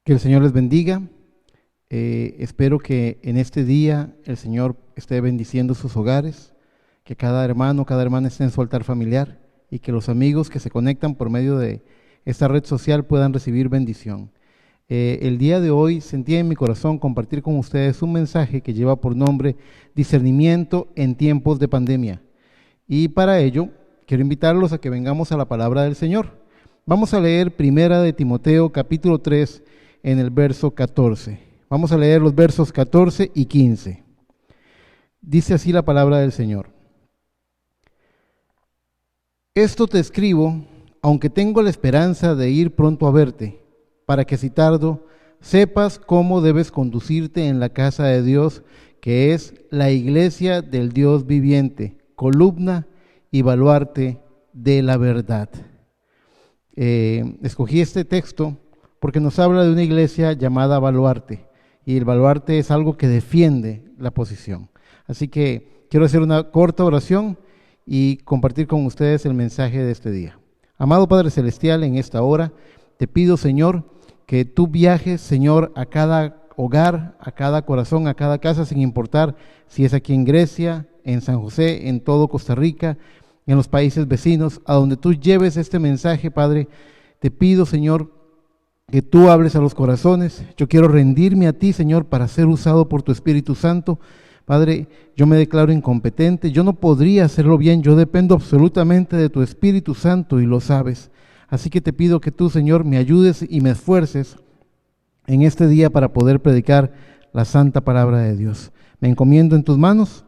Que el Señor les bendiga. Espero que en este día el Señor esté bendiciendo sus hogares, que cada hermano, cada hermana esté en su altar familiar y que los amigos que se conectan por medio de esta red social puedan recibir bendición. El día de hoy sentí en mi corazón compartir con ustedes un mensaje que lleva por nombre Discernimiento en tiempos de pandemia. Y para ello quiero invitarlos a que vengamos a la palabra del Señor. Vamos a leer Primera de Timoteo capítulo 3 en el verso 14. Vamos a leer los versos 14 y 15. Dice así la palabra del Señor. Esto te escribo, aunque tengo la esperanza de ir pronto a verte, para que si tardo, sepas cómo debes conducirte en la casa de Dios, que es la iglesia del Dios viviente, columna y baluarte de la verdad. Escogí este texto porque nos habla de una iglesia llamada baluarte, y el baluarte es algo que defiende la posición. Así que quiero hacer una corta oración y compartir con ustedes el mensaje de este día. Amado Padre Celestial, en esta hora te pido, Señor, que tú viajes, Señor, a cada hogar, a cada corazón, a cada casa, sin importar si es aquí en Grecia, en San José, en todo Costa Rica, en los países vecinos, a donde tú lleves este mensaje, Padre. Te pido, Señor, que tú hables a los corazones. Yo quiero rendirme a ti, Señor, para ser usado por tu Espíritu Santo. Padre, yo me declaro incompetente, yo no podría hacerlo bien, yo dependo absolutamente de tu Espíritu Santo y lo sabes. Así que te pido que tú, Señor, me ayudes y me esfuerces en este día para poder predicar la santa palabra de Dios. Me encomiendo en tus manos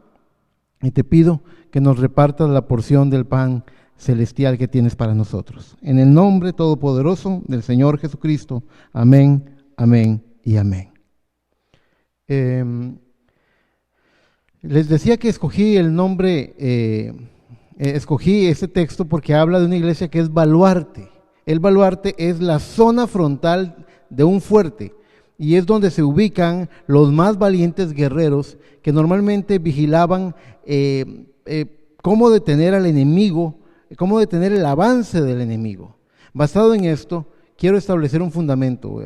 y te pido que nos repartas la porción del pan celestial que tienes para nosotros. En el nombre todopoderoso del Señor Jesucristo. Amén, amén y amén. Les decía que escogí el nombre, escogí este texto porque habla de una iglesia que es baluarte. El baluarte es la zona frontal de un fuerte y es donde se ubican los más valientes guerreros que normalmente vigilaban cómo detener al enemigo, cómo detener el avance del enemigo. Basado en esto, quiero establecer un fundamento.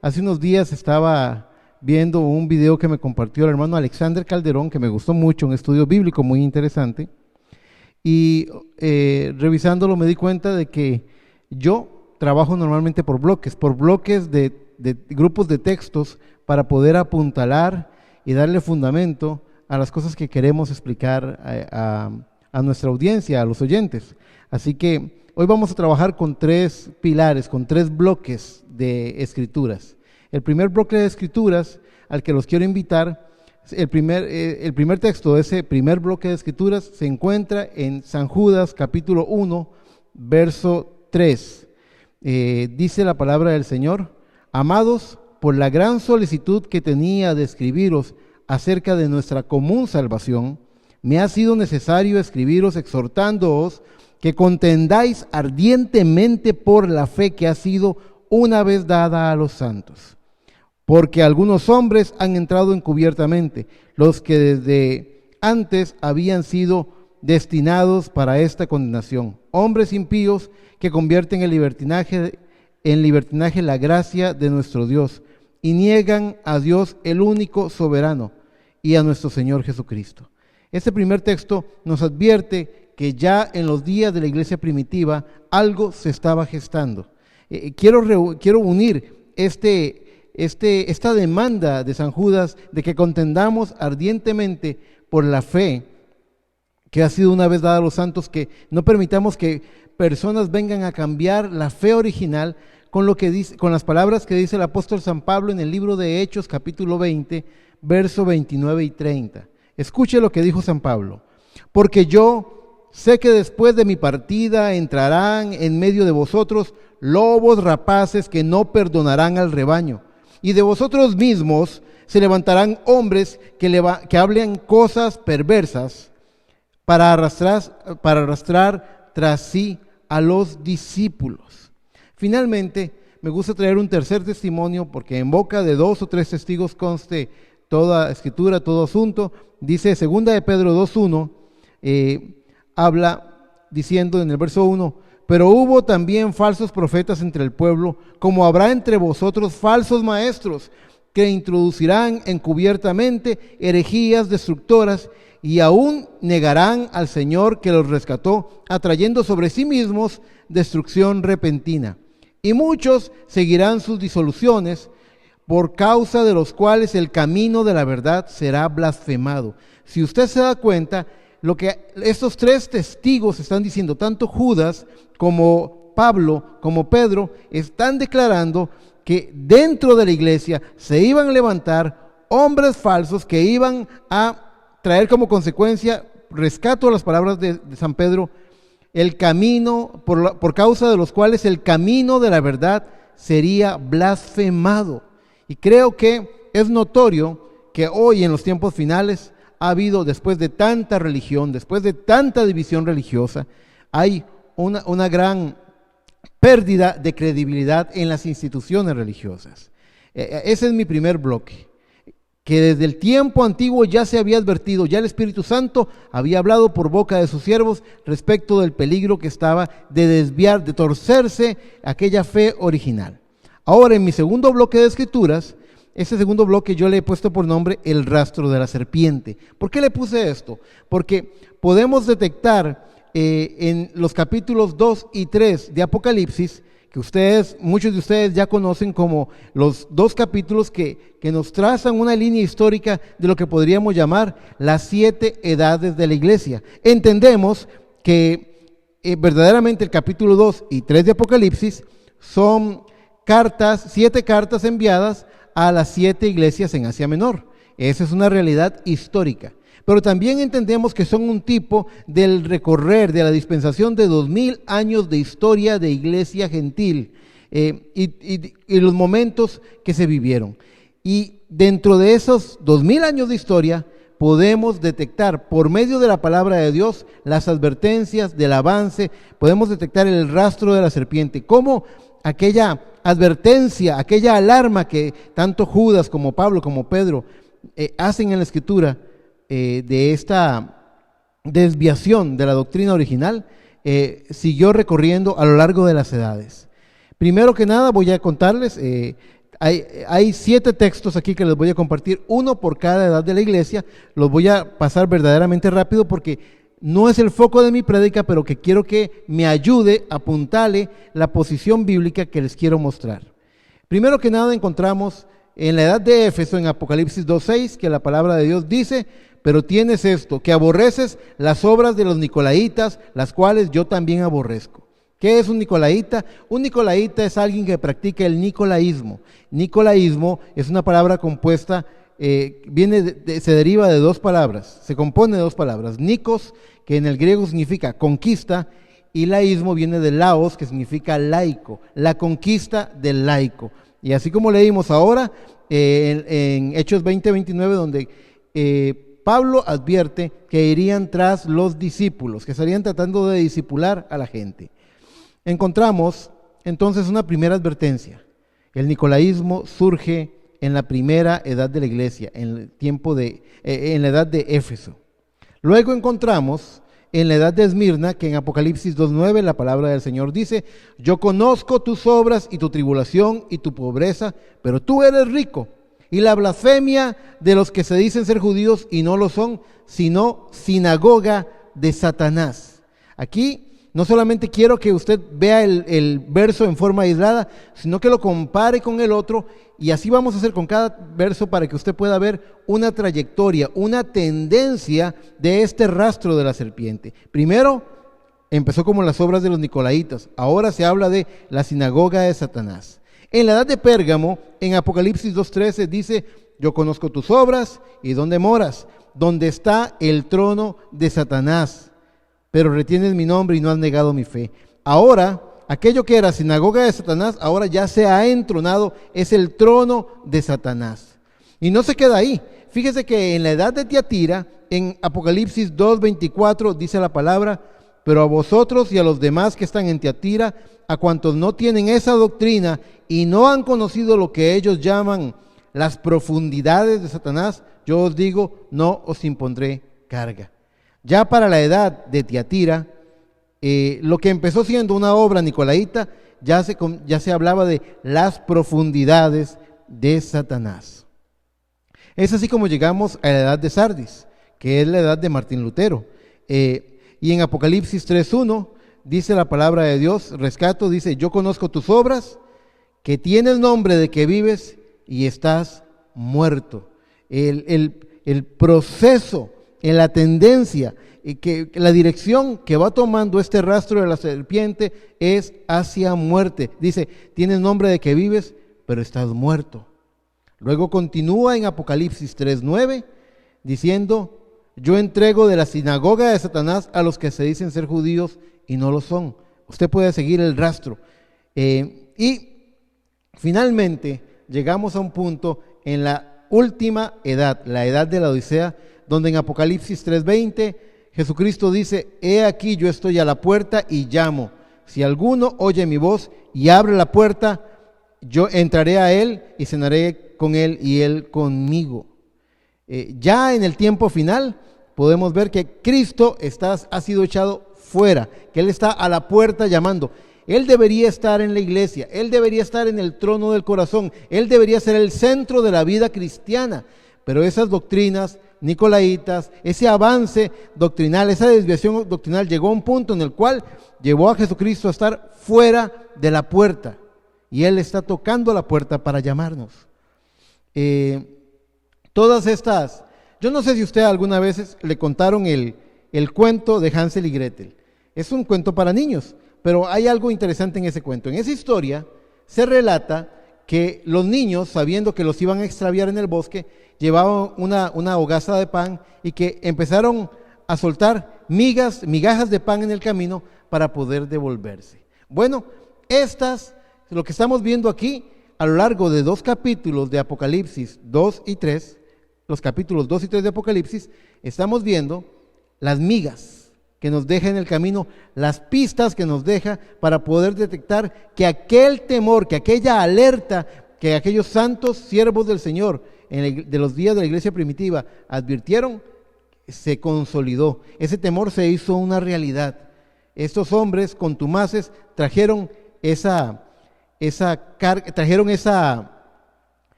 Hace unos días estaba viendo un video que me compartió el hermano Alexander Calderón, que me gustó mucho, un estudio bíblico muy interesante, y revisándolo me di cuenta de que yo trabajo normalmente por bloques de grupos de textos para poder apuntalar y darle fundamento a las cosas que queremos explicar a nuestra audiencia, a los oyentes. Así que hoy vamos a trabajar con 3 pilares, con 3 bloques de escrituras. El primer bloque de escrituras al que los quiero invitar, el primer texto de ese primer bloque de escrituras se encuentra en San Judas capítulo 1, verso 3. Dice la palabra del Señor: amados, por la gran solicitud que tenía de escribiros acerca de nuestra común salvación, me ha sido necesario escribiros exhortándoos que contendáis ardientemente por la fe que ha sido una vez dada a los santos. Porque algunos hombres han entrado encubiertamente, los que desde antes habían sido destinados para esta condenación, hombres impíos que convierten en libertinaje la gracia de nuestro Dios y niegan a Dios el único soberano y a nuestro Señor Jesucristo. Este primer texto nos advierte que ya en los días de la iglesia primitiva algo se estaba gestando. Quiero unir esta demanda de San Judas de que contendamos ardientemente por la fe que ha sido una vez dada a los santos, que no permitamos que personas vengan a cambiar la fe original con las palabras que dice el apóstol San Pablo en el libro de Hechos capítulo 20, verso 29 y 30. Escuche lo que dijo San Pablo: porque yo sé que después de mi partida entrarán en medio de vosotros lobos rapaces que no perdonarán al rebaño, y de vosotros mismos se levantarán hombres que hablen cosas perversas para arrastrar tras sí a los discípulos. Finalmente, me gusta traer un tercer testimonio, porque en boca de 2 o 3 testigos conste toda escritura, todo asunto. Dice 2 de Pedro 2:1, habla diciendo en el verso 1: pero hubo también falsos profetas entre el pueblo, como habrá entre vosotros falsos maestros, que introducirán encubiertamente herejías destructoras, y aún negarán al Señor que los rescató, atrayendo sobre sí mismos destrucción repentina. Y muchos seguirán sus disoluciones, por causa de los cuales el camino de la verdad será blasfemado. Si usted se da cuenta, lo que estos tres testigos están diciendo, tanto Judas como Pablo, como Pedro, están declarando que dentro de la iglesia se iban a levantar hombres falsos que iban a traer como consecuencia, rescato las palabras de San Pedro, el camino, por causa de los cuales el camino de la verdad sería blasfemado. Y creo que es notorio que hoy en los tiempos finales ha habido, después de tanta religión, después de tanta división religiosa, hay una gran pérdida de credibilidad en las instituciones religiosas. Ese es mi primer bloque, que desde el tiempo antiguo ya se había advertido, ya el Espíritu Santo había hablado por boca de sus siervos respecto del peligro que estaba de desviar, de torcerse aquella fe original. Ahora, en mi segundo bloque de escrituras, ese segundo bloque yo le he puesto por nombre el rastro de la serpiente. ¿Por qué le puse esto? Porque podemos detectar en los capítulos 2 y 3 de Apocalipsis, que muchos de ustedes ya conocen como los dos capítulos que nos trazan una línea histórica de lo que podríamos llamar las 7 edades de la iglesia. Entendemos que verdaderamente el capítulo 2 y 3 de Apocalipsis son 7 cartas enviadas a las 7 iglesias en Asia Menor. Esa es una realidad histórica. Pero también entendemos que son un tipo del recorrer de la dispensación de 2000 años de historia de iglesia gentil y los momentos que se vivieron. Y dentro de esos 2000 años de historia podemos detectar por medio de la palabra de Dios las advertencias del avance, podemos detectar el rastro de la serpiente, cómo aquella advertencia, aquella alarma que tanto Judas como Pablo como Pedro hacen en la Escritura de esta desviación de la doctrina original, siguió recorriendo a lo largo de las edades. Primero que nada voy a contarles, hay 7 textos aquí que les voy a compartir, uno por cada edad de la iglesia. Los voy a pasar verdaderamente rápido porque no es el foco de mi prédica, pero que quiero que me ayude a apuntarle la posición bíblica que les quiero mostrar. Primero que nada encontramos en la edad de Éfeso, en Apocalipsis 2:6, que la palabra de Dios dice: pero tienes esto, que aborreces las obras de los nicolaítas, las cuales yo también aborrezco. ¿Qué es un nicolaíta? Un nicolaíta es alguien que practica el nicolaísmo. Nicolaísmo es una palabra compuesta, se deriva de 2 palabras, se compone de 2 palabras. Nikos, que en el griego significa conquista, y laísmo viene de laos, que significa laico, la conquista del laico. Y así como leímos ahora en Hechos 20:29, donde Pablo advierte que irían tras los discípulos, que estarían tratando de discipular a la gente. Encontramos entonces una primera advertencia. El nicolaísmo surge en la primera edad de la iglesia, en la edad de Éfeso. Luego encontramos en la edad de Esmirna, que en Apocalipsis 2:9 la palabra del Señor dice: yo conozco tus obras y tu tribulación y tu pobreza, pero tú eres rico, y la blasfemia de los que se dicen ser judíos y no lo son, sino sinagoga de Satanás. Aquí no solamente quiero que usted vea el verso en forma aislada, sino que lo compare con el otro, y así vamos a hacer con cada verso para que usted pueda ver una trayectoria, una tendencia de este rastro de la serpiente. Primero, empezó como las obras de los nicolaítas, ahora se habla de la sinagoga de Satanás. En la edad de Pérgamo, en Apocalipsis 2:13 dice: yo conozco tus obras y dónde moras, donde está el trono de Satanás, pero retienes mi nombre y no has negado mi fe. Ahora, aquello que era sinagoga de Satanás, ahora ya se ha entronado, es el trono de Satanás. Y no se queda ahí. Fíjese que en la edad de Tiatira, en Apocalipsis 2:24 dice la palabra: pero a vosotros y a los demás que están en Tiatira, a cuantos no tienen esa doctrina y no han conocido lo que ellos llaman las profundidades de Satanás, yo os digo, no os impondré carga. Ya para la edad de Tiatira, lo que empezó siendo una obra nicolaíta, ya se hablaba de las profundidades de Satanás. Es así como llegamos a la edad de Sardis, que es la edad de Martín Lutero. Y en Apocalipsis 3:1 dice la palabra de Dios, rescato, dice: yo conozco tus obras, que tienes nombre de que vives y estás muerto. El proceso, en la tendencia, que la dirección que va tomando este rastro de la serpiente es hacia muerte. Dice: tienes nombre de que vives, pero estás muerto. Luego continúa en Apocalipsis 3:9 diciendo: yo entrego de la sinagoga de Satanás a los que se dicen ser judíos y no lo son. Usted puede seguir el rastro. Y finalmente llegamos a un punto en la última edad, la edad de la Odisea, donde en Apocalipsis 3:20 Jesucristo dice: he aquí yo estoy a la puerta y llamo. Si alguno oye mi voz y abre la puerta, yo entraré a él y cenaré con él y él conmigo. Ya en el tiempo final podemos ver que Cristo ha sido echado fuera, que Él está a la puerta llamando. Él debería estar en la iglesia, Él debería estar en el trono del corazón, Él debería ser el centro de la vida cristiana. Pero esas doctrinas nicolaitas, ese avance doctrinal, esa desviación doctrinal llegó a un punto en el cual llevó a Jesucristo a estar fuera de la puerta. Y Él está tocando la puerta para llamarnos. Todas estas, yo no sé si usted alguna vez le contaron el cuento de Hansel y Gretel. Es un cuento para niños, pero hay algo interesante en ese cuento. En esa historia se relata que los niños, sabiendo que los iban a extraviar en el bosque, llevaban una hogaza de pan y que empezaron a soltar migajas de pan en el camino para poder devolverse. Bueno, lo que estamos viendo aquí a lo largo de 2 capítulos de Apocalipsis 2 y 3, los capítulos 2 y 3 de Apocalipsis, estamos viendo las migas que nos deja en el camino, las pistas que nos deja para poder detectar que aquel temor, que aquella alerta, que aquellos santos siervos del Señor de los días de la iglesia primitiva advirtieron, se consolidó. Ese temor se hizo una realidad. Estos hombres contumaces trajeron esa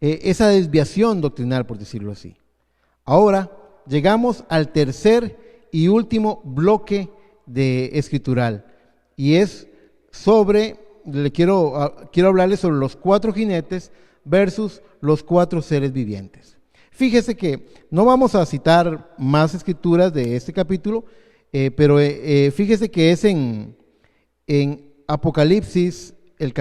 desviación doctrinal, por decirlo así. Ahora llegamos al tercer y último bloque de escritural, y es quiero hablarles sobre los 4 jinetes versus los 4 seres vivientes. Fíjese que no vamos a citar más escrituras de este capítulo, pero fíjese que es en Apocalipsis, en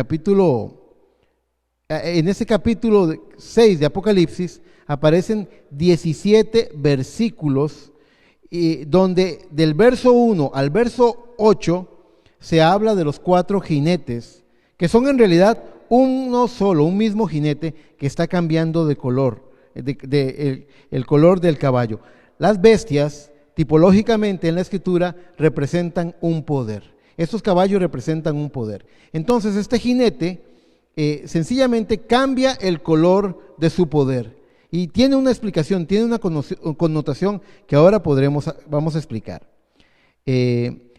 ese capítulo 6 de Apocalipsis aparecen 17 versículos donde del verso 1 al verso 8 se habla de los 4 jinetes, que son en realidad uno solo, un mismo jinete que está cambiando de color, el color del caballo. Las bestias, tipológicamente en la escritura, representan un poder. Estos caballos representan un poder. Entonces este jinete sencillamente cambia el color de su poder. Y tiene una explicación, tiene una connotación que ahora vamos a explicar.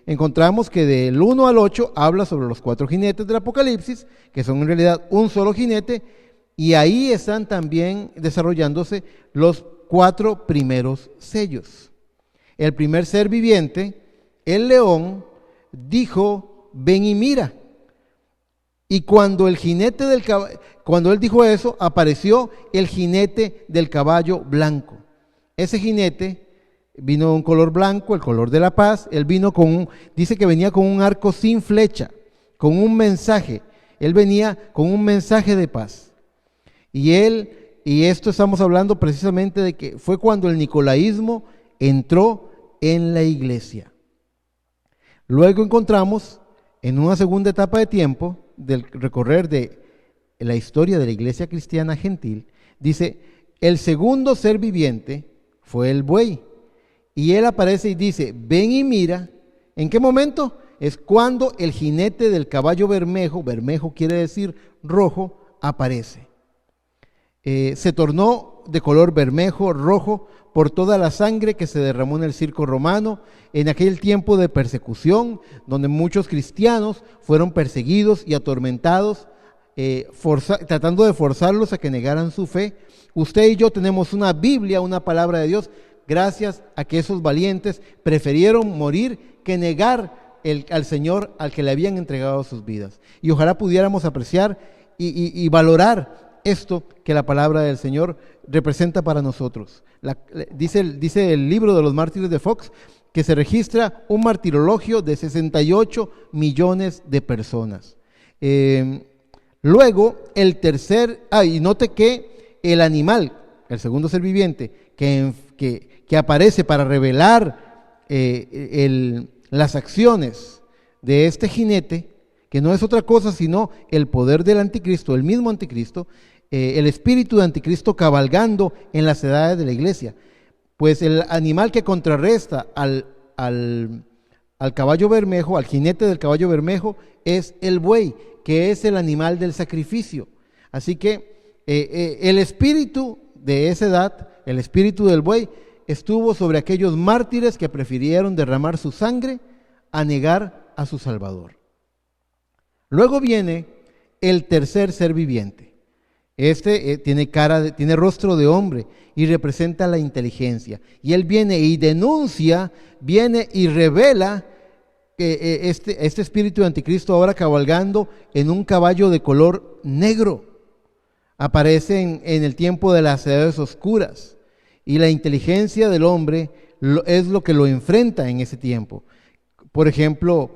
Encontramos que del 1 al 8 habla sobre los 4 jinetes del Apocalipsis, que son en realidad un solo jinete, y ahí están también desarrollándose los 4 primeros sellos. El primer ser viviente, el león, dijo: ven y mira. Y cuando él dijo eso, apareció el jinete del caballo blanco. Ese jinete vino de un color blanco, el color de la paz. Él dice que venía con un arco sin flecha, con un mensaje. Él venía con un mensaje de paz. Y esto estamos hablando precisamente de que fue cuando el nicolaísmo entró en la iglesia. Luego encontramos, en una segunda etapa de tiempo, del recorrer de la historia de la iglesia cristiana gentil, dice: el segundo ser viviente fue el buey, y él aparece y dice: ven y mira. ¿En qué momento? Es cuando el jinete del caballo bermejo quiere decir rojo, aparece. Se tornó de color bermejo, rojo, por toda la sangre que se derramó en el circo romano en aquel tiempo de persecución, donde muchos cristianos fueron perseguidos y atormentados, tratando de forzarlos a que negaran su fe. Usted y yo tenemos una Biblia, una palabra de Dios, gracias a que esos valientes prefirieron morir que negar al Señor al que le habían entregado sus vidas. Y ojalá pudiéramos apreciar y valorar esto que la palabra del Señor representa para nosotros. Dice el libro de los mártires de Fox que se registra un martirologio de 68 millones de personas. Luego, el tercer, y note que el animal, el segundo ser viviente, que aparece para revelar las acciones de este jinete, que no es otra cosa sino el poder del anticristo, el mismo anticristo, el espíritu de anticristo cabalgando en las edades de la iglesia. Pues el animal que contrarresta al caballo bermejo, al jinete del caballo bermejo, es el buey, que es el animal del sacrificio. Así que el espíritu de esa edad, el espíritu del buey, estuvo sobre aquellos mártires que prefirieron derramar su sangre a negar a su Salvador. Luego viene el tercer ser viviente. Este tiene rostro de hombre y representa la inteligencia. Y él viene y denuncia, viene y revela que este espíritu de anticristo ahora cabalgando en un caballo de color negro. Aparece en el tiempo de las edades oscuras. Y la inteligencia del hombre es lo que lo enfrenta en ese tiempo. Por ejemplo,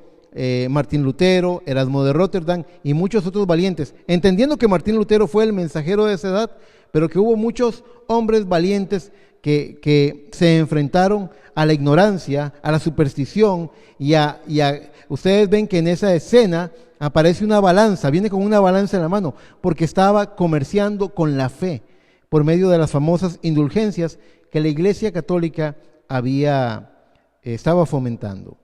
Martín Lutero, Erasmo de Rotterdam y muchos otros valientes, entendiendo que Martín Lutero fue el mensajero de esa edad, pero que hubo muchos hombres valientes que se enfrentaron a la ignorancia, a la superstición ustedes ven que en esa escena aparece una balanza, viene con una balanza en la mano, porque estaba comerciando con la fe por medio de las famosas indulgencias que la Iglesia Católica estaba fomentando.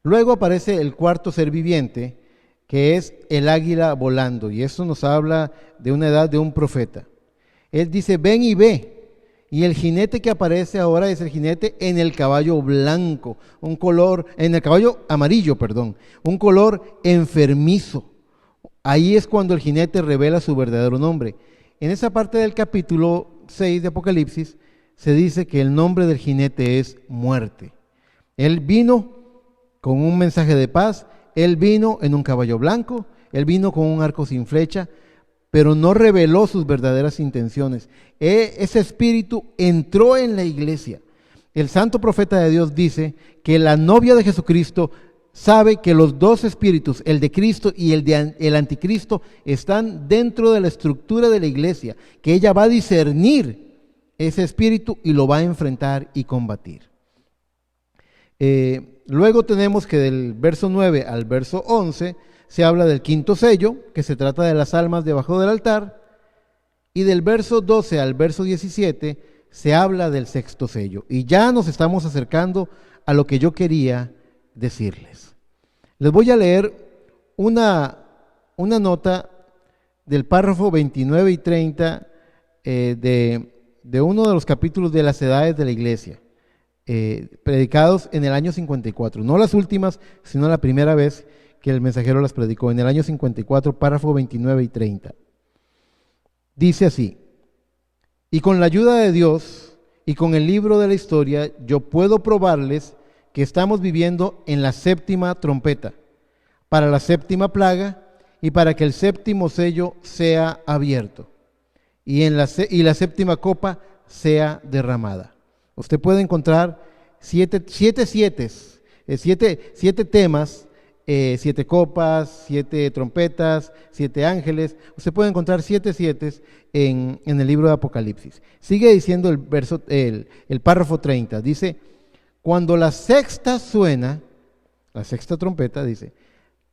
Luego aparece el cuarto ser viviente, que es el águila volando, y esto nos habla de una edad de un profeta. Él dice, ven y ve, y el jinete que aparece ahora es el jinete en el caballo blanco, en el caballo amarillo, un color enfermizo. Ahí es cuando el jinete revela su verdadero nombre. En esa parte del capítulo 6 de Apocalipsis se dice que el nombre del jinete es muerte. Él vino con un mensaje de paz, él vino en un caballo blanco, él vino con un arco sin flecha, pero no reveló sus verdaderas intenciones. Ese espíritu entró en la iglesia. El santo profeta de Dios dice que la novia de Jesucristo sabe que los dos espíritus, el de Cristo y el anticristo, están dentro de la estructura de la iglesia, que ella va a discernir ese espíritu y lo va a enfrentar y combatir. Luego tenemos que del verso 9 al verso 11 se habla del quinto sello, que se trata de las almas debajo del altar, y del verso 12 al verso 17 se habla del sexto sello. Y ya nos estamos acercando a lo que yo quería decirles. Les voy a leer una nota del párrafo 29 y 30 de uno de los capítulos de las edades de la iglesia, predicados en el año 54, no las últimas, sino la primera vez que el mensajero las predicó, en el año 54, párrafo 29 y 30. Dice así: y con la ayuda de Dios y con el libro de la historia, yo puedo probarles que estamos viviendo en la séptima trompeta, para la séptima plaga y para que el séptimo sello sea abierto y la séptima copa sea derramada. Usted puede encontrar siete temas, 7 copas, 7 trompetas, 7 ángeles. Usted puede encontrar 7 en el libro de Apocalipsis. Sigue diciendo el párrafo 30, dice: cuando la sexta suena, la sexta trompeta, dice,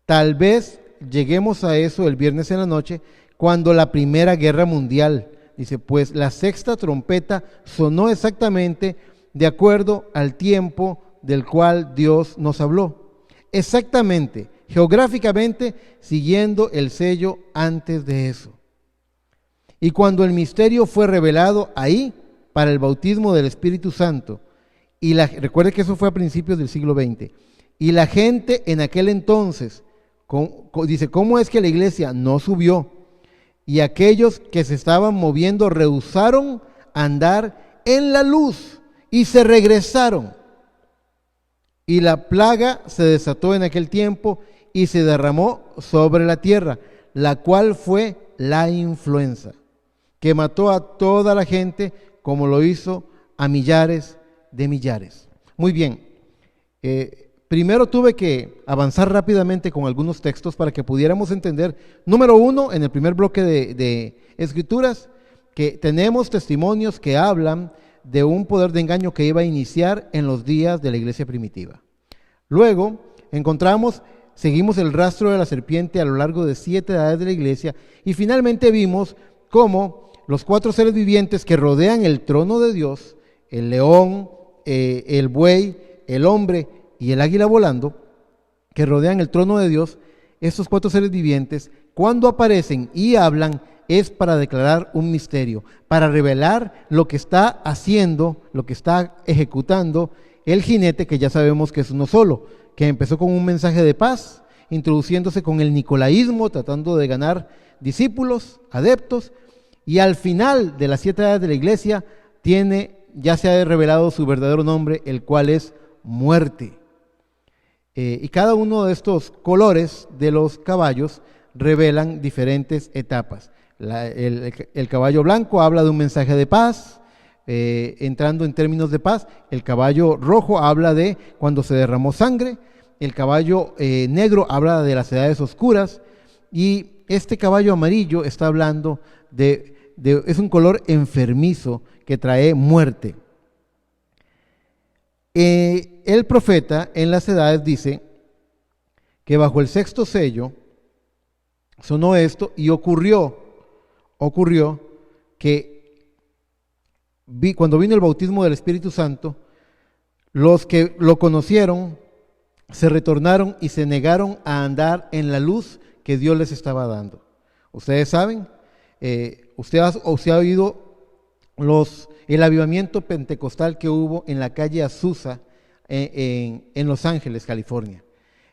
tal vez lleguemos a eso el viernes en la noche, cuando la Primera Guerra Mundial, dice, pues la sexta trompeta sonó exactamente de acuerdo al tiempo del cual Dios nos habló. Exactamente, geográficamente, siguiendo el sello antes de eso. Y cuando el misterio fue revelado ahí para el bautismo del Espíritu Santo, recuerde que eso fue a principios del siglo XX, y la gente en aquel entonces, dice, ¿cómo es que la iglesia no subió? Y aquellos que se estaban moviendo rehusaron andar en la luz y se regresaron. Y la plaga se desató en aquel tiempo y se derramó sobre la tierra, la cual fue la influenza, que mató a toda la gente como lo hizo a millares de millares. Muy bien, primero tuve que avanzar rápidamente con algunos textos para que pudiéramos entender, número uno, en el primer bloque de escrituras, que tenemos testimonios que hablan de un poder de engaño que iba a iniciar en los días de la iglesia primitiva. Luego seguimos el rastro de la serpiente a lo largo de 7 edades de la iglesia y finalmente vimos cómo los 4 seres vivientes que rodean el trono de Dios, el león, el buey, el hombre y el águila volando, que rodean el trono de Dios, estos 4 seres vivientes, cuando aparecen y hablan, es para declarar un misterio, para revelar lo que está haciendo, lo que está ejecutando el jinete, que ya sabemos que es uno solo, que empezó con un mensaje de paz, introduciéndose con el nicolaísmo, tratando de ganar discípulos, adeptos, y al final de las 7 edades de la iglesia ya se ha revelado su verdadero nombre, el cual es muerte. Y cada uno de estos colores de los caballos revelan diferentes etapas. El caballo blanco habla de un mensaje de paz, entrando en términos de paz. El caballo rojo habla de cuando se derramó sangre. El caballo negro habla de las edades oscuras. Y este caballo amarillo está hablando es un color enfermizo que trae muerte. El profeta en las edades dice que bajo el 6º sello sonó esto y ocurrió que cuando vino el bautismo del Espíritu Santo, los que lo conocieron se retornaron y se negaron a andar en la luz que Dios les estaba dando. Ustedes saben, usted ha oído el avivamiento pentecostal que hubo en la calle Azusa en Los Ángeles, California.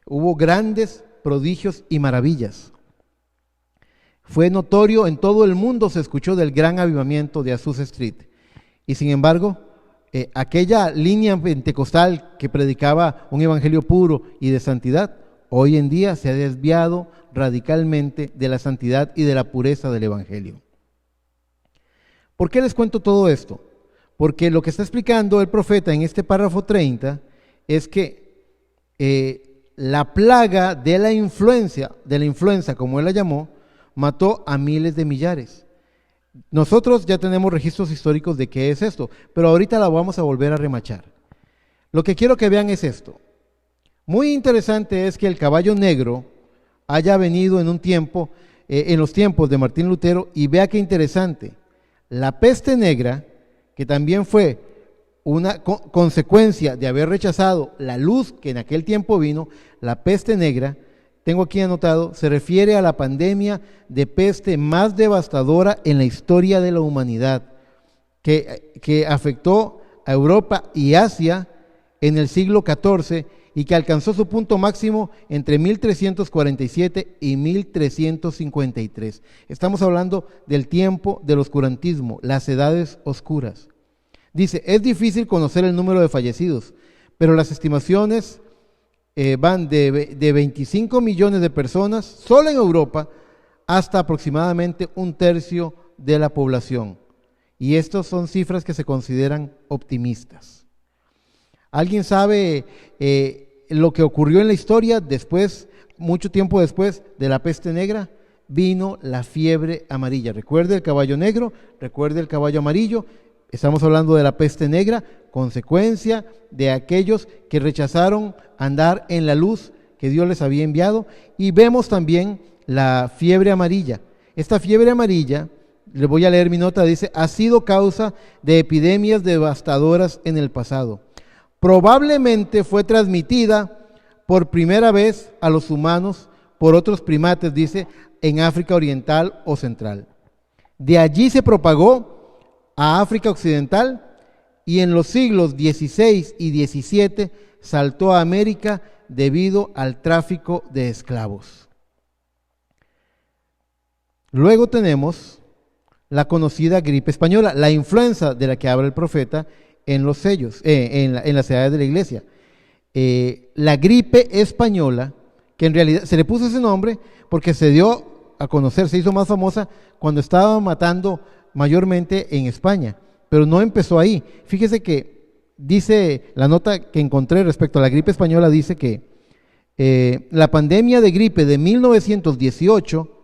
Hubo grandes prodigios y maravillas. Fue notorio, en todo el mundo se escuchó del gran avivamiento de Azusa Street. Y sin embargo, aquella línea pentecostal que predicaba un evangelio puro y de santidad, hoy en día se ha desviado radicalmente de la santidad y de la pureza del evangelio. ¿Por qué les cuento todo esto? Porque lo que está explicando el profeta en este párrafo 30 es que la plaga de la influenza, como él la llamó, mató a miles de millares. Nosotros ya tenemos registros históricos de qué es esto, pero ahorita la vamos a volver a remachar. Lo que quiero que vean es esto. Muy interesante es que el caballo negro haya venido en los tiempos de Martín Lutero, y vea qué interesante. La peste negra, que también fue una consecuencia de haber rechazado la luz que en aquel tiempo vino, la peste negra, tengo aquí anotado, se refiere a la pandemia de peste más devastadora en la historia de la humanidad, que afectó a Europa y Asia en el siglo XIV y que alcanzó su punto máximo entre 1347 y 1353. Estamos hablando del tiempo del oscurantismo, las edades oscuras. Dice, es difícil conocer el número de fallecidos, pero las estimaciones van de 25 millones de personas solo en Europa hasta aproximadamente 1/3 de la población. Y estas son cifras que se consideran optimistas. ¿Alguien sabe lo que ocurrió en la historia después, mucho tiempo después de la peste negra? Vino la fiebre amarilla. Recuerde el caballo negro, recuerde el caballo amarillo. Estamos hablando de la peste negra, consecuencia de aquellos que rechazaron andar en la luz que Dios les había enviado. Y vemos también la fiebre amarilla. Esta fiebre amarilla, le voy a leer mi nota, dice, ha sido causa de epidemias devastadoras en el pasado. Probablemente fue transmitida por primera vez a los humanos por otros primates, dice, en África Oriental o Central. De allí se propagó a África Occidental y en los siglos XVI y XVII saltó a América debido al tráfico de esclavos. Luego tenemos la conocida gripe española, la influenza de la que habla el profeta en los sellos, en las edades de la iglesia. La gripe española, que en realidad se le puso ese nombre porque se dio a conocer, se hizo más famosa cuando estaba matando mayormente en España, pero no empezó ahí. Fíjese que dice la nota que encontré respecto a la gripe española, dice que la pandemia de gripe de 1918,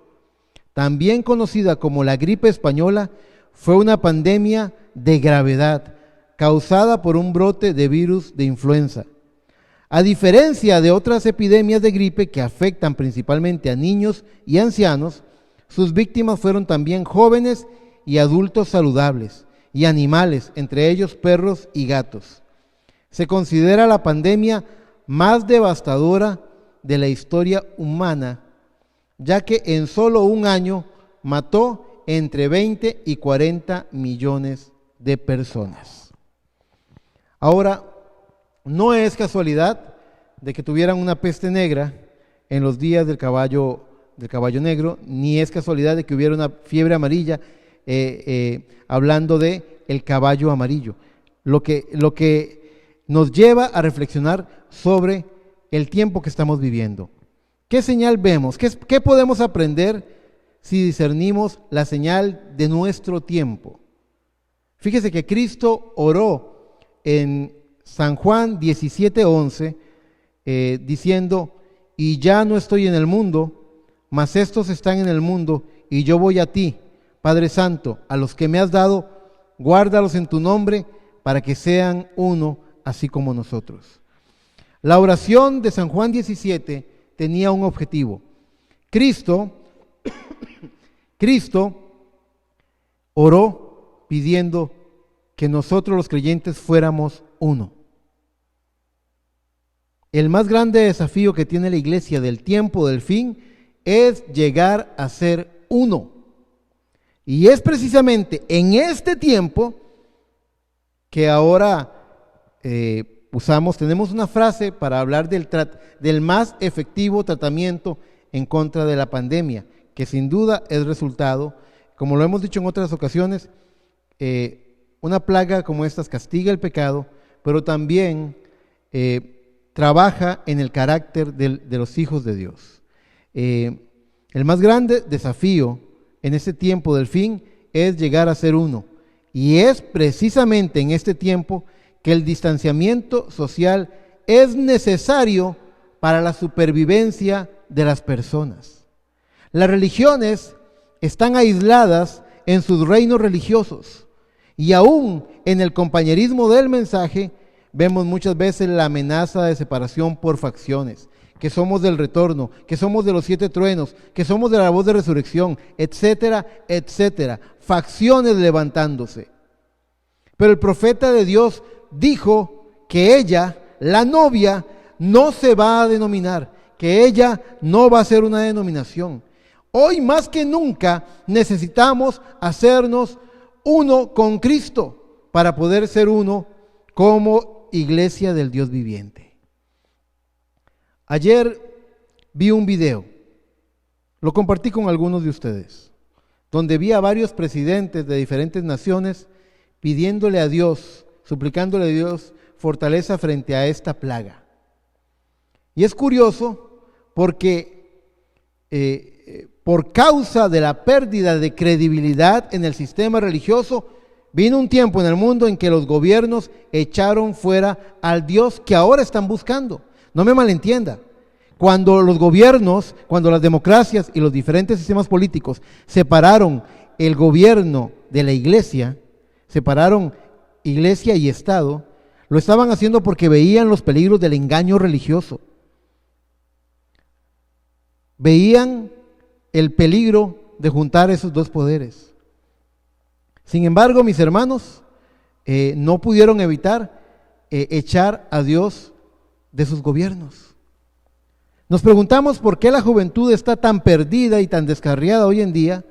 también conocida como la gripe española, fue una pandemia de gravedad causada por un brote de virus de influenza. A diferencia de otras epidemias de gripe que afectan principalmente a niños y ancianos, sus víctimas fueron también jóvenes y adultos saludables, y animales, entre ellos perros y gatos. Se considera la pandemia más devastadora de la historia humana, ya que en solo un año mató entre 20 y 40 millones de personas. Ahora, no es casualidad de que tuvieran una peste negra en los días del caballo negro, ni es casualidad de que hubiera una fiebre amarilla, hablando de el caballo amarillo. Lo que nos lleva a reflexionar sobre el tiempo que estamos viviendo. ¿Qué señal vemos? ¿Qué podemos aprender si discernimos la señal de nuestro tiempo? Fíjese que Cristo oró en San Juan 17:11, diciendo: y ya no estoy en el mundo, mas estos están en el mundo, y yo voy a ti, Padre Santo, a los que me has dado, guárdalos en tu nombre, para que sean uno, así como nosotros. La oración de San Juan 17 tenía un objetivo. Cristo oró pidiendo que nosotros los creyentes fuéramos uno. El más grande desafío que tiene la iglesia del tiempo del fin es llegar a ser uno. Y es precisamente en este tiempo que ahora tenemos una frase para hablar del más efectivo tratamiento en contra de la pandemia, que sin duda es resultado, como lo hemos dicho en otras ocasiones, una plaga como estas castiga el pecado, pero también trabaja en el carácter de los hijos de Dios. El más grande desafío en este tiempo del fin es llegar a ser uno, y es precisamente en este tiempo que el distanciamiento social es necesario para la supervivencia de las personas. Las religiones están aisladas en sus reinos religiosos, y aún en el compañerismo del mensaje vemos muchas veces la amenaza de separación por facciones, que somos del retorno, que somos de los 7 truenos, que somos de la voz de resurrección, etcétera, etcétera, facciones levantándose. Pero el profeta de Dios dijo que ella, la novia, no se va a denominar, que ella no va a ser una denominación. Hoy más que nunca necesitamos hacernos uno con Cristo para poder ser uno como iglesia del Dios viviente. Ayer vi un video, lo compartí con algunos de ustedes, donde vi a varios presidentes de diferentes naciones pidiéndole a Dios, suplicándole a Dios fortaleza frente a esta plaga. Y es curioso porque por causa de la pérdida de credibilidad en el sistema religioso, vino un tiempo en el mundo en que los gobiernos echaron fuera al Dios que ahora están buscando. No me malentienda. Cuando los gobiernos, cuando las democracias y los diferentes sistemas políticos separaron el gobierno de la iglesia, separaron iglesia y Estado, lo estaban haciendo porque veían los peligros del engaño religioso. Veían el peligro de juntar esos dos poderes. Sin embargo, mis hermanos, no pudieron evitar echar a Dios de sus gobiernos. Nos preguntamos por qué la juventud está tan perdida y tan descarriada hoy en día,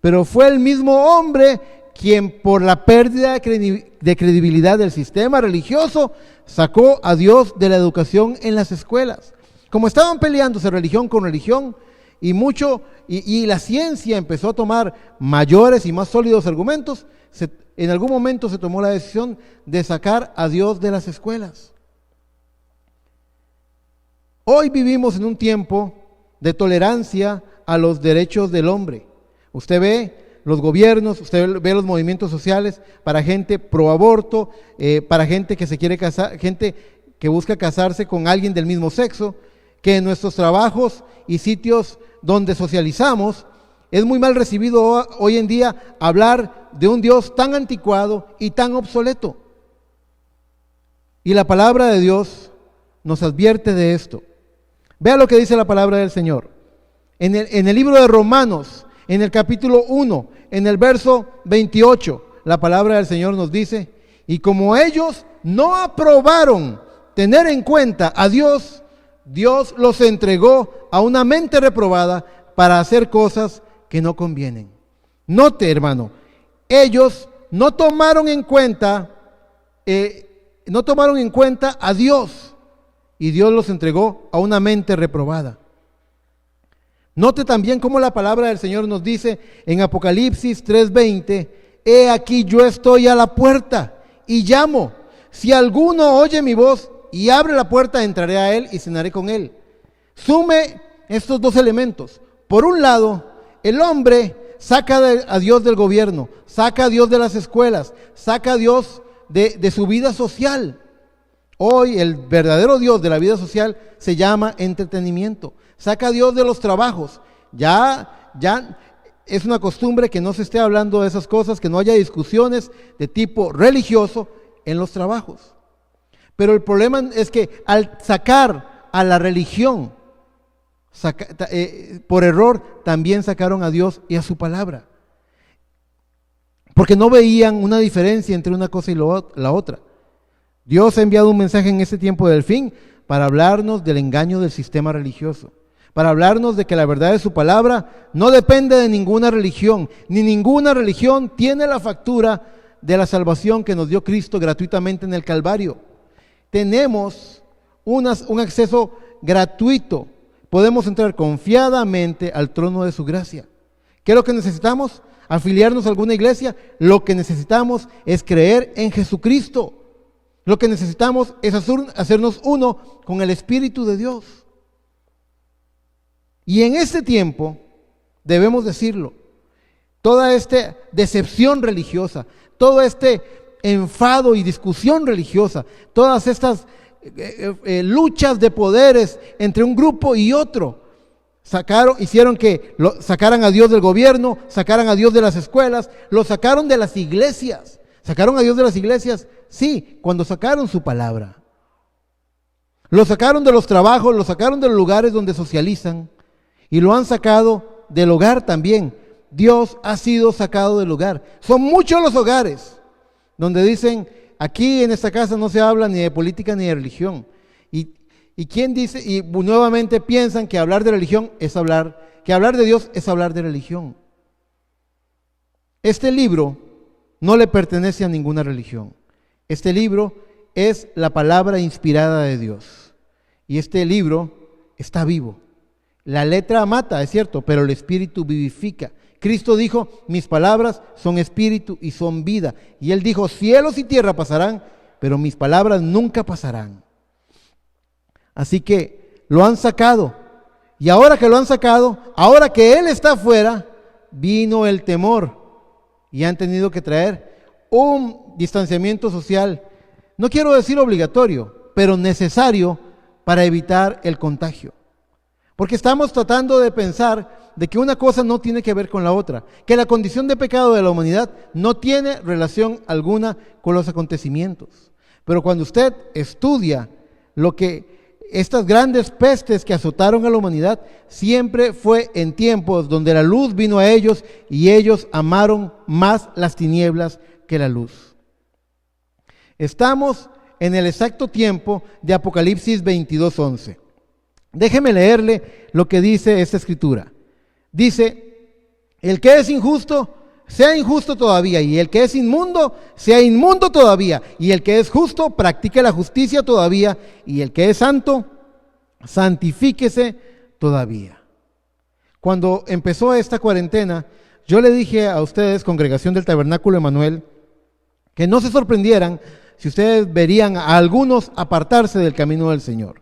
Pero fue el mismo hombre quien, por la pérdida de credibilidad del sistema religioso, sacó a Dios de la educación en las escuelas. Como estaban peleándose religión con religión, y la ciencia empezó a tomar mayores y más sólidos argumentos, en algún momento se tomó la decisión de sacar a Dios de las escuelas. Hoy vivimos en un tiempo de tolerancia a los derechos del hombre. Usted ve los gobiernos, usted ve los movimientos sociales para gente pro aborto, para gente que se quiere casar, gente que busca casarse con alguien del mismo sexo, que en nuestros trabajos y sitios donde socializamos es muy mal recibido hoy en día hablar de un Dios tan anticuado y tan obsoleto. Y la palabra de Dios nos advierte de esto. Vea lo que dice la palabra del Señor. En el libro de Romanos, en el capítulo 1, en el verso 28, la palabra del Señor nos dice: y como ellos no aprobaron tener en cuenta a Dios, Dios los entregó a una mente reprobada para hacer cosas que no convienen. Note, hermano, ellos no tomaron en cuenta a Dios, y Dios los entregó a una mente reprobada. Note también cómo la palabra del Señor nos dice en Apocalipsis 3:20: he aquí yo estoy a la puerta y llamo. Si alguno oye mi voz y abre la puerta, entraré a él y cenaré con él. Sume estos dos elementos. Por un lado, el hombre saca a Dios del gobierno, saca a Dios de las escuelas, saca a Dios de su vida social. Hoy el verdadero Dios de la vida social se llama entretenimiento. Saca a Dios de los trabajos. Ya es una costumbre que no se esté hablando de esas cosas, que no haya discusiones de tipo religioso en los trabajos. Pero el problema es que al sacar a la religión, por error, también sacaron a Dios y a su palabra. Porque no veían una diferencia entre una cosa y la otra. Dios ha enviado un mensaje en este tiempo del fin para hablarnos del engaño del sistema religioso, para hablarnos de que la verdad de su palabra no depende de ninguna religión, ni ninguna religión tiene la factura de la salvación que nos dio Cristo gratuitamente en el Calvario. Tenemos un acceso gratuito, podemos entrar confiadamente al trono de su gracia. ¿Qué es lo que necesitamos? ¿Afiliarnos a alguna iglesia? Lo que necesitamos es creer en Jesucristo. Lo que necesitamos es hacernos uno con el Espíritu de Dios. Y en este tiempo, debemos decirlo, toda esta decepción religiosa, todo este enfado y discusión religiosa, todas estas luchas de poderes entre un grupo y otro, hicieron que sacaran a Dios del gobierno, sacaran a Dios de las escuelas, lo sacaron de las iglesias. ¿Sacaron a Dios de las iglesias? Sí, cuando sacaron su palabra. Lo sacaron de los trabajos, lo sacaron de los lugares donde socializan y lo han sacado del hogar también. Dios ha sido sacado del hogar. Son muchos los hogares donde dicen: aquí en esta casa no se habla ni de política ni de religión. ¿Y quién dice? Y nuevamente piensan que hablar de religión es que hablar de Dios es hablar de religión. Este libro no le pertenece a ninguna religión. Este libro es la palabra inspirada de Dios. Y este libro está vivo. La letra mata, es cierto, pero el espíritu vivifica. Cristo dijo: mis palabras son espíritu y son vida. Y Él dijo: cielos y tierra pasarán, pero mis palabras nunca pasarán. Así que lo han sacado. Y ahora que lo han sacado, ahora que Él está afuera, vino el temor. Y han tenido que traer un distanciamiento social, no quiero decir obligatorio, pero necesario para evitar el contagio. Porque estamos tratando de pensar de que una cosa no tiene que ver con la otra, que la condición de pecado de la humanidad no tiene relación alguna con los acontecimientos. Pero cuando usted estudia lo que estas grandes pestes que azotaron a la humanidad, siempre fue en tiempos donde la luz vino a ellos y ellos amaron más las tinieblas que la luz. Estamos en el exacto tiempo de Apocalipsis 22:11. Déjeme leerle lo que dice esta escritura. Dice: El que es injusto, sea injusto todavía, y el que es inmundo, sea inmundo todavía, y el que es justo, practique la justicia todavía, y el que es santo, santifíquese todavía. Cuando empezó esta cuarentena, yo le dije a ustedes, congregación del Tabernáculo Emanuel, que no se sorprendieran si ustedes verían a algunos apartarse del camino del Señor.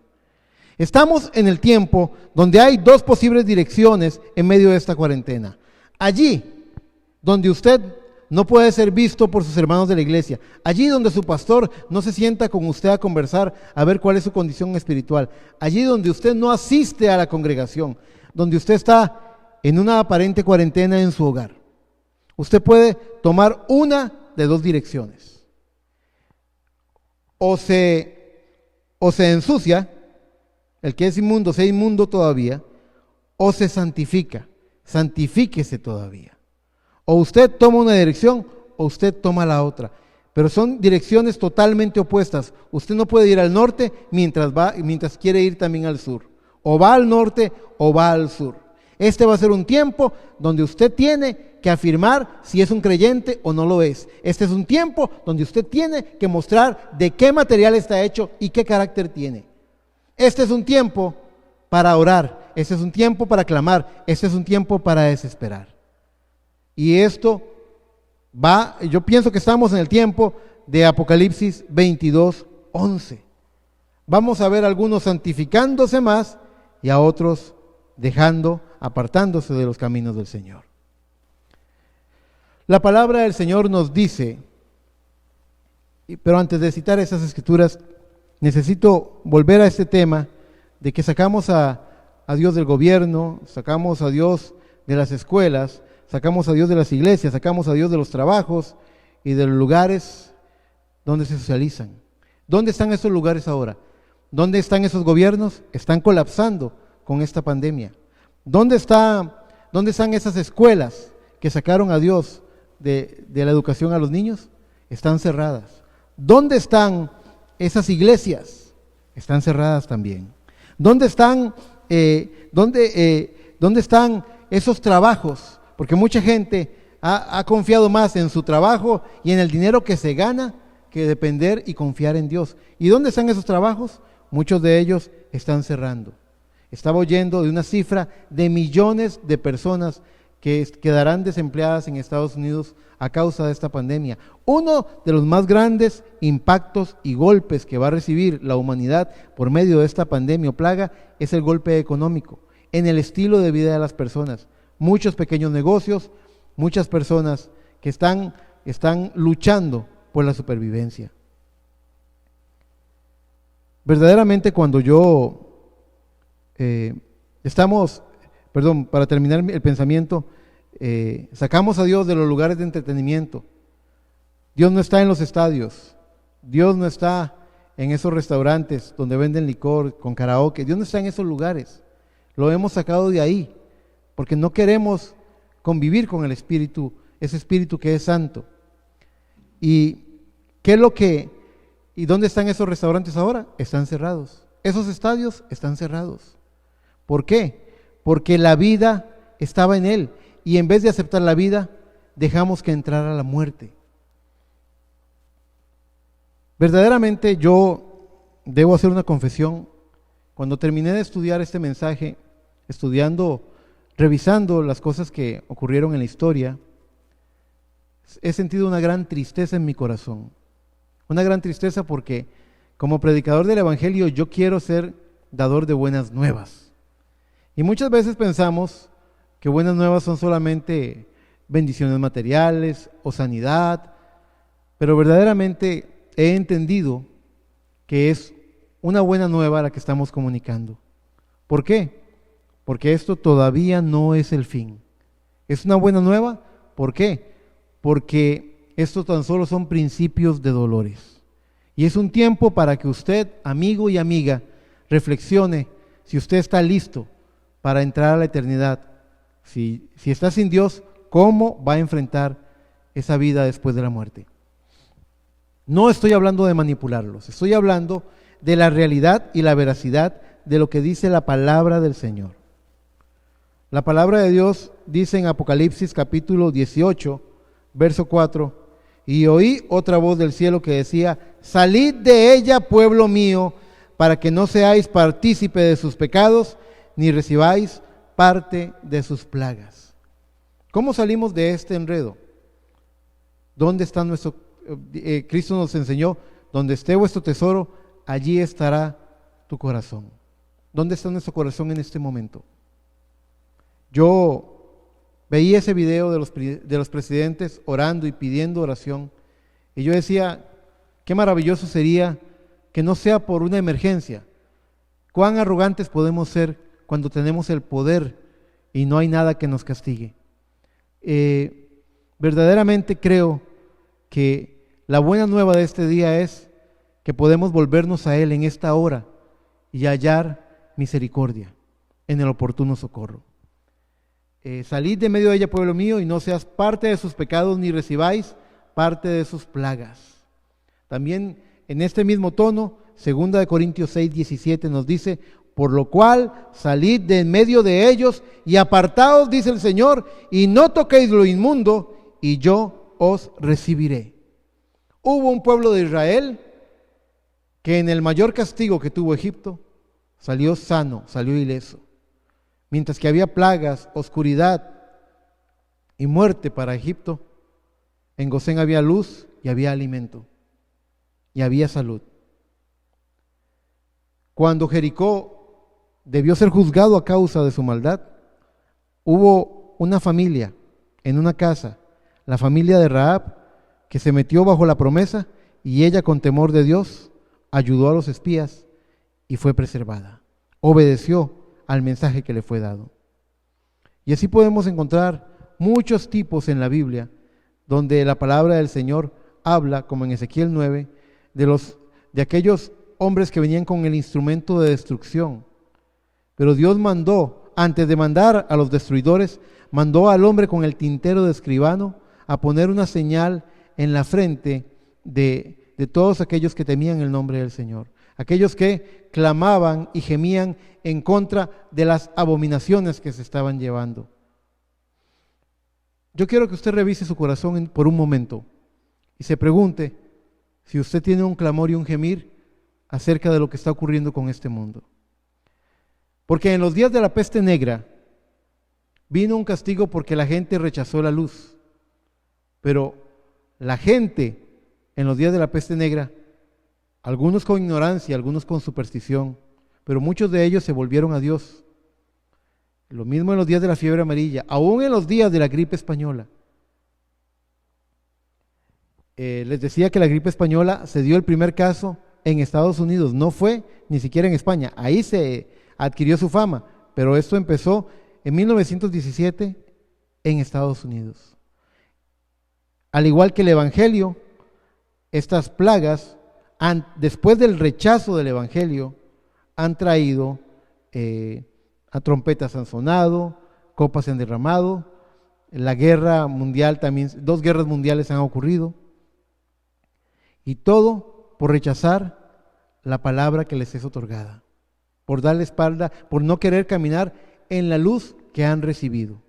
Estamos en el tiempo donde hay dos posibles direcciones en medio de esta cuarentena. Allí donde usted no puede ser visto por sus hermanos de la iglesia, allí donde su pastor no se sienta con usted a conversar, a ver cuál es su condición espiritual, allí donde usted no asiste a la congregación, donde usted está en una aparente cuarentena en su hogar. Usted puede tomar una de dos direcciones. O se ensucia, el que es inmundo sea inmundo todavía, o se santifica, santifíquese todavía. O usted toma una dirección o usted toma la otra. Pero son direcciones totalmente opuestas. Usted no puede ir al norte mientras quiere ir también al sur. O va al norte o va al sur. Este va a ser un tiempo donde usted tiene que afirmar si es un creyente o no lo es. Este es un tiempo donde usted tiene que mostrar de qué material está hecho y qué carácter tiene. Este es un tiempo para orar. Este es un tiempo para clamar. Este es un tiempo para desesperar. Y esto yo pienso que estamos en el tiempo de Apocalipsis 22:11. Vamos a ver a algunos santificándose más y a otros apartándose de los caminos del Señor. La palabra del Señor nos dice, pero antes de citar esas escrituras, necesito volver a este tema de que sacamos a Dios del gobierno, sacamos a Dios de las escuelas, sacamos a Dios de las iglesias, sacamos a Dios de los trabajos y de los lugares donde se socializan. ¿Dónde están esos lugares ahora? ¿Dónde están esos gobiernos? Están colapsando con esta pandemia. ¿Dónde están esas escuelas que sacaron a Dios de la educación a los niños? Están cerradas. ¿Dónde están esas iglesias? Están cerradas también. ¿Dónde están esos trabajos? Porque mucha gente ha confiado más en su trabajo y en el dinero que se gana que depender y confiar en Dios. ¿Y dónde están esos trabajos? Muchos de ellos están cerrando. Estaba oyendo de una cifra de millones de personas que quedarán desempleadas en Estados Unidos a causa de esta pandemia. Uno de los más grandes impactos y golpes que va a recibir la humanidad por medio de esta pandemia o plaga es el golpe económico en el estilo de vida de las personas. Muchos pequeños negocios, muchas personas que están luchando por la supervivencia. Verdaderamente cuando para terminar el pensamiento, sacamos a Dios de los lugares de entretenimiento. Dios no está en los estadios, Dios no está en esos restaurantes donde venden licor con karaoke, Dios no está en esos lugares. Lo hemos sacado de ahí, porque no queremos convivir con el Espíritu, ese Espíritu que es santo. ¿Y dónde están esos restaurantes ahora? Están cerrados. Esos estadios están cerrados. ¿Por qué? Porque la vida estaba en él, y en vez de aceptar la vida, dejamos que entrara la muerte. Verdaderamente yo debo hacer una confesión. Cuando terminé de estudiar este mensaje, revisando las cosas que ocurrieron en la historia, he sentido una gran tristeza en mi corazón. Una gran tristeza porque como predicador del Evangelio yo quiero ser dador de buenas nuevas. Y muchas veces pensamos que buenas nuevas son solamente bendiciones materiales o sanidad, pero verdaderamente he entendido que es una buena nueva la que estamos comunicando. ¿Por qué? Porque esto todavía no es el fin. Es una buena nueva. ¿Por qué? Porque esto tan solo son principios de dolores. Y es un tiempo para que usted, amigo y amiga, reflexione si usted está listo para entrar a la eternidad. Si está sin Dios, ¿cómo va a enfrentar esa vida después de la muerte? No estoy hablando de manipularlos, estoy hablando de la realidad y la veracidad de lo que dice la palabra del Señor. La palabra de Dios dice en Apocalipsis capítulo 18, verso 4, y oí otra voz del cielo que decía, salid de ella, pueblo mío, para que no seáis partícipe de sus pecados, ni recibáis parte de sus plagas. ¿Cómo salimos de este enredo? ¿Dónde está nuestro? Cristo nos enseñó, donde esté vuestro tesoro, allí estará tu corazón. ¿Dónde está nuestro corazón en este momento? Yo veía ese video de los presidentes orando y pidiendo oración, y yo decía, qué maravilloso sería que no sea por una emergencia. Cuán arrogantes podemos ser cuando tenemos el poder y no hay nada que nos castigue. Verdaderamente creo que la buena nueva de este día es que podemos volvernos a Él en esta hora y hallar misericordia en el oportuno socorro. Salid de medio de ella, pueblo mío, y no seas parte de sus pecados, ni recibáis parte de sus plagas. También en este mismo tono, 2 Corintios 6:17 nos dice, por lo cual salid de en medio de ellos y apartaos, dice el Señor, y no toquéis lo inmundo, y yo os recibiré. Hubo un pueblo de Israel que en el mayor castigo que tuvo Egipto, salió sano, salió ileso. Mientras que había plagas, oscuridad y muerte para Egipto, en Gosén había luz y había alimento y había salud. Cuando Jericó debió ser juzgado a causa de su maldad, hubo una familia en una casa, la familia de Rahab, que se metió bajo la promesa y ella, con temor de Dios, ayudó a los espías y fue preservada. Obedeció al mensaje que le fue dado. Y así podemos encontrar muchos tipos en la Biblia donde la palabra del Señor habla, como en Ezequiel 9, de aquellos hombres que venían con el instrumento de destrucción. Pero Dios mandó, antes de mandar a los destruidores, mandó al hombre con el tintero de escribano a poner una señal en la frente de todos aquellos que temían el nombre del Señor, aquellos que clamaban y gemían en contra de las abominaciones que se estaban llevando. Yo quiero que usted revise su corazón por un momento y se pregunte si usted tiene un clamor y un gemir acerca de lo que está ocurriendo con este mundo. Porque en los días de la peste negra vino un castigo porque la gente rechazó la luz, pero la gente en los días de la peste negra, algunos con ignorancia, algunos con superstición, pero muchos de ellos se volvieron a Dios. Lo mismo en los días de la fiebre amarilla, aún en los días de la gripe española. Les decía que la gripe española se dio el primer caso en Estados Unidos, no fue ni siquiera en España, ahí se adquirió su fama, pero esto empezó en 1917 en Estados Unidos. Al igual que el Evangelio, estas plagas, después del rechazo del Evangelio, han traído, a trompetas han sonado, copas se han derramado, la guerra mundial también, 2 guerras mundiales han ocurrido, y todo por rechazar la palabra que les es otorgada, por darle espalda, por no querer caminar en la luz que han recibido.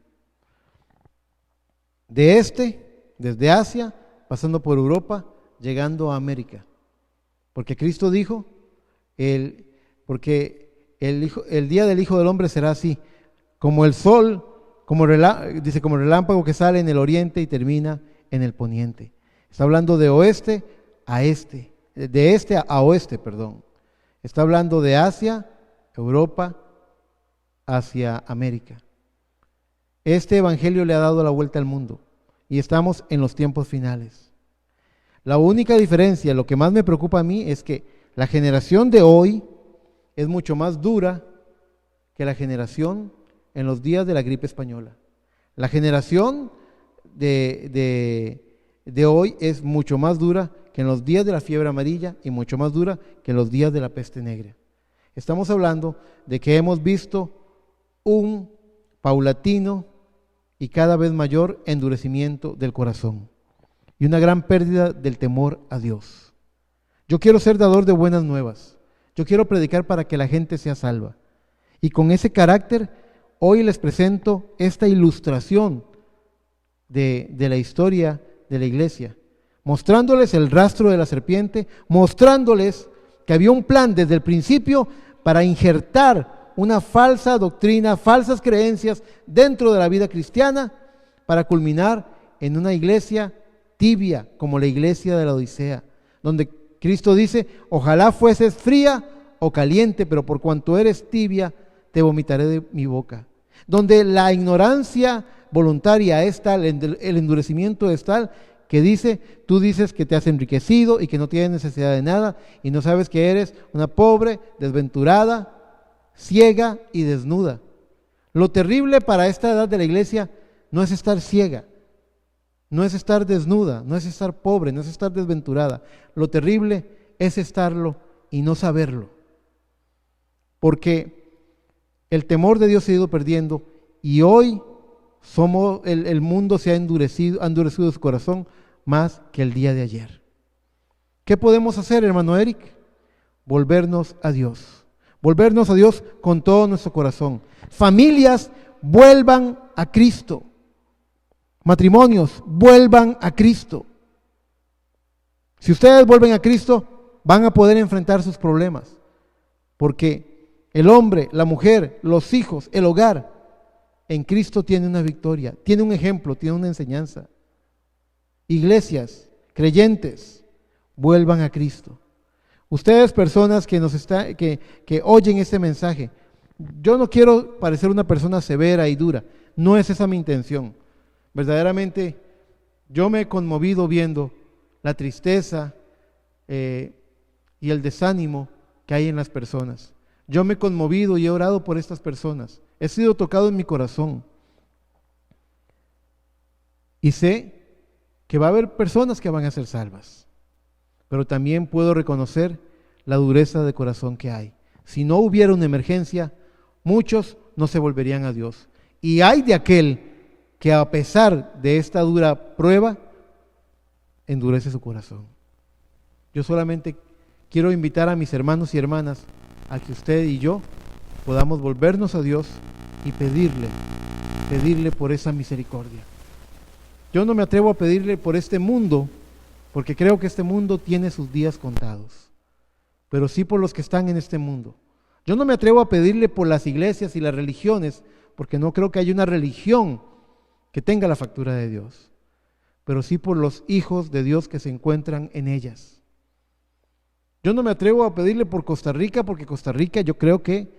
Desde Asia, pasando por Europa, llegando a América. Porque Cristo dijo, porque el día del Hijo del Hombre será así, como el sol, como el relámpago que sale en el oriente y termina en el poniente. Está hablando de oeste a este, de este a oeste, perdón. Está hablando de Asia, Europa, hacia América. Este evangelio le ha dado la vuelta al mundo y estamos en los tiempos finales. La única diferencia, lo que más me preocupa a mí, es que la generación de hoy es mucho más dura que la generación en los días de la gripe española. La generación de hoy es mucho más dura que en los días de la fiebre amarilla y mucho más dura que en los días de la peste negra. Estamos hablando de que hemos visto un paulatino y cada vez mayor endurecimiento del corazón y una gran pérdida del temor a Dios. Yo quiero ser dador de buenas nuevas. Yo quiero predicar para que la gente sea salva. Y con ese carácter, hoy les presento esta ilustración de la historia de la iglesia, mostrándoles el rastro de la serpiente, mostrándoles que había un plan desde el principio para injertar una falsa doctrina, falsas creencias dentro de la vida cristiana, para culminar en una iglesia tibia como la iglesia de la Odisea, donde Cristo dice: ojalá fueses fría o caliente, pero por cuanto eres tibia, te vomitaré de mi boca. Donde la ignorancia voluntaria es tal, el endurecimiento es tal, que dice: tú dices que te has enriquecido y que no tienes necesidad de nada, y no sabes que eres una pobre, desventurada, ciega y desnuda. Lo terrible para esta edad de la iglesia no es estar ciega, no es estar desnuda, no es estar pobre, no es estar desventurada. Lo terrible es estarlo y no saberlo. Porque el temor de Dios se ha ido perdiendo y hoy el mundo se ha endurecido su corazón más que el día de ayer. ¿Qué podemos hacer, hermano Eric? Volvernos a Dios con todo nuestro corazón. Familias, vuelvan a Cristo. Matrimonios, vuelvan a Cristo. Si ustedes vuelven a Cristo, van a poder enfrentar sus problemas, porque el hombre, la mujer, los hijos, el hogar, en Cristo tiene una victoria, tiene un ejemplo, tiene una enseñanza. Iglesias, creyentes, vuelvan a Cristo. Ustedes, personas que oyen este mensaje, yo no quiero parecer una persona severa y dura, no es esa mi intención. Verdaderamente, yo me he conmovido viendo la tristeza y el desánimo que hay en las personas. Yo me he conmovido y he orado por estas personas. He sido tocado en mi corazón. Y sé que va a haber personas que van a ser salvas. Pero también puedo reconocer la dureza de corazón que hay. Si no hubiera una emergencia, muchos no se volverían a Dios. Y hay de aquel que a pesar de esta dura prueba, endurece su corazón. Yo solamente quiero invitar a mis hermanos y hermanas a que usted y yo podamos volvernos a Dios y pedirle por esa misericordia. Yo no me atrevo a pedirle por este mundo, porque creo que este mundo tiene sus días contados, pero sí por los que están en este mundo. Yo no me atrevo a pedirle por las iglesias y las religiones, porque no creo que haya una religión que tenga la factura de Dios, pero sí por los hijos de Dios que se encuentran en ellas. Yo no me atrevo a pedirle por Costa Rica, porque Costa Rica yo creo que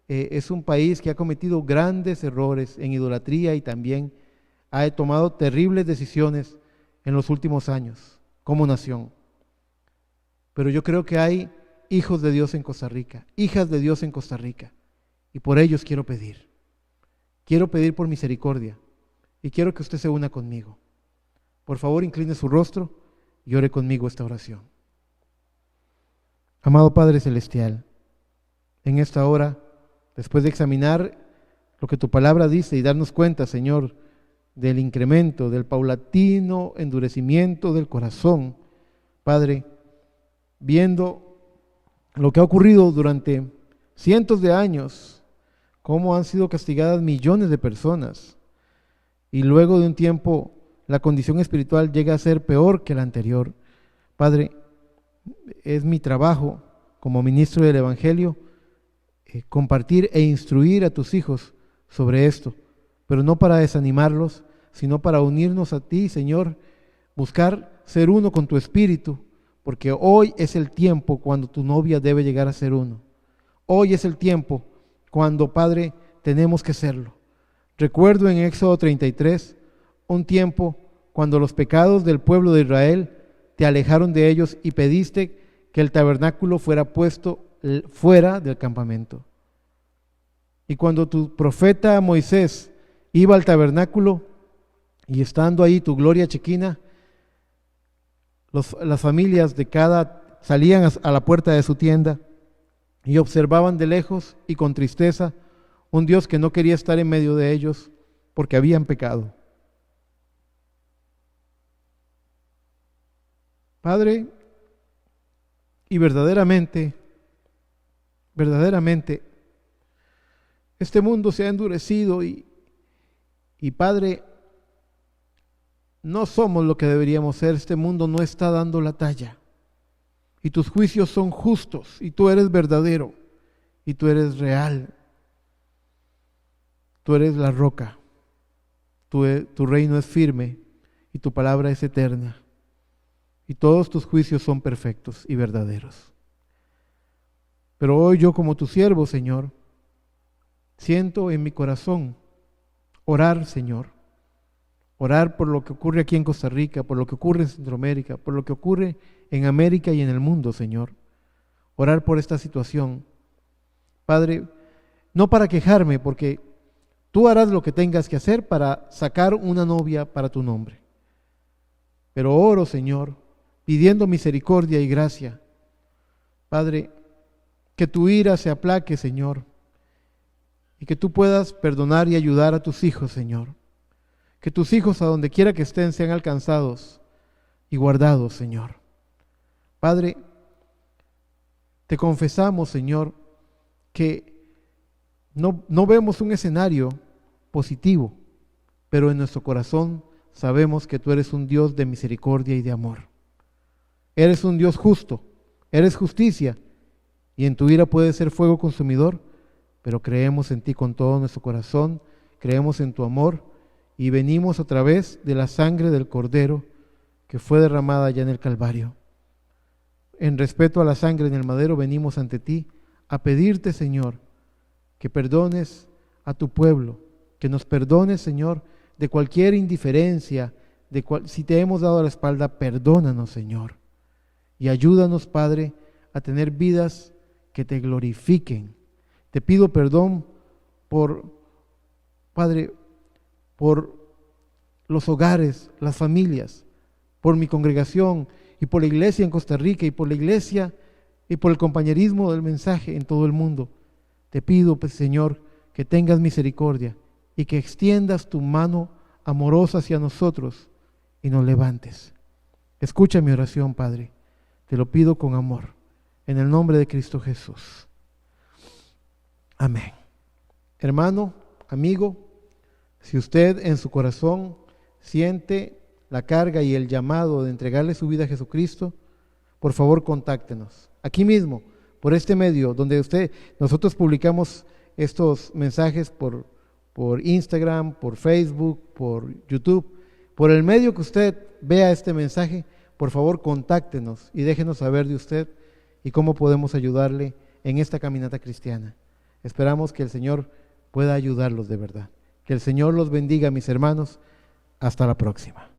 es un país que ha cometido grandes errores en idolatría y también ha tomado terribles decisiones en los últimos años como nación. Pero yo creo que hay hijos de Dios en Costa Rica, hijas de Dios en Costa Rica, y por ellos quiero pedir. Quiero pedir por misericordia y quiero que usted se una conmigo. Por favor, incline su rostro y ore conmigo esta oración. Amado Padre Celestial, en esta hora, después de examinar lo que tu palabra dice y darnos cuenta, Señor, del incremento, del paulatino endurecimiento del corazón, Padre, viendo lo que ha ocurrido durante cientos de años, cómo han sido castigadas millones de personas, y luego de un tiempo la condición espiritual llega a ser peor que la anterior. Padre, es mi trabajo como ministro del Evangelio compartir e instruir a tus hijos sobre esto, pero no para desanimarlos, sino para unirnos a ti, Señor, buscar ser uno con tu espíritu, porque hoy es el tiempo cuando tu novia debe llegar a ser uno. Hoy es el tiempo cuando, Padre, tenemos que serlo. Recuerdo en Éxodo 33, un tiempo cuando los pecados del pueblo de Israel te alejaron de ellos y pediste que el tabernáculo fuera puesto fuera del campamento. Y cuando tu profeta Moisés iba al tabernáculo y estando ahí tu gloria chequina, las familias de cada salían a la puerta de su tienda y observaban de lejos y con tristeza un Dios que no quería estar en medio de ellos porque habían pecado. Padre, y verdaderamente, Este mundo se ha endurecido y Padre, no somos lo que deberíamos ser. Este mundo no está dando la talla. Y tus juicios son justos, y tú eres verdadero, y tú eres real. Tú eres la roca. Tu reino es firme, y tu palabra es eterna. Y todos tus juicios son perfectos y verdaderos. Pero hoy yo, como tu siervo, Señor, siento en mi corazón orar, Señor. Orar por lo que ocurre aquí en Costa Rica, por lo que ocurre en Centroamérica, por lo que ocurre en América y en el mundo, Señor. Orar por esta situación. Padre, no para quejarme, porque tú harás lo que tengas que hacer para sacar una novia para tu nombre. Pero oro, Señor, pidiendo misericordia y gracia. Padre, que tu ira se aplaque, Señor, y que tú puedas perdonar y ayudar a tus hijos, Señor. Que tus hijos, a donde quiera que estén, sean alcanzados y guardados, Señor. Padre, te confesamos, Señor, que no vemos un escenario positivo, pero en nuestro corazón sabemos que tú eres un Dios de misericordia y de amor. Eres un Dios justo, eres justicia, y en tu ira puede ser fuego consumidor, pero creemos en ti con todo nuestro corazón, creemos en tu amor, y venimos a través de la sangre del Cordero que fue derramada ya en el Calvario. En respeto a la sangre en el madero, venimos ante ti a pedirte, Señor, que perdones a tu pueblo, que nos perdones, Señor, de cualquier indiferencia, si te hemos dado la espalda, perdónanos, Señor, y ayúdanos, Padre, a tener vidas que te glorifiquen. Te pido perdón Padre, por los hogares, las familias, por mi congregación y por la iglesia en Costa Rica y por la iglesia y por el compañerismo del mensaje en todo el mundo. Te pido, pues, Señor, que tengas misericordia y que extiendas tu mano amorosa hacia nosotros y nos levantes. Escucha mi oración, Padre. Te lo pido con amor, en el nombre de Cristo Jesús. Amén. Hermano, amigo, si usted en su corazón siente la carga y el llamado de entregarle su vida a Jesucristo, por favor contáctenos. Aquí mismo, por este medio, donde nosotros publicamos estos mensajes por Instagram, por Facebook, por YouTube. Por el medio que usted vea este mensaje, por favor contáctenos y déjenos saber de usted y cómo podemos ayudarle en esta caminata cristiana. Esperamos que el Señor pueda ayudarlos de verdad. Que el Señor los bendiga, mis hermanos. Hasta la próxima.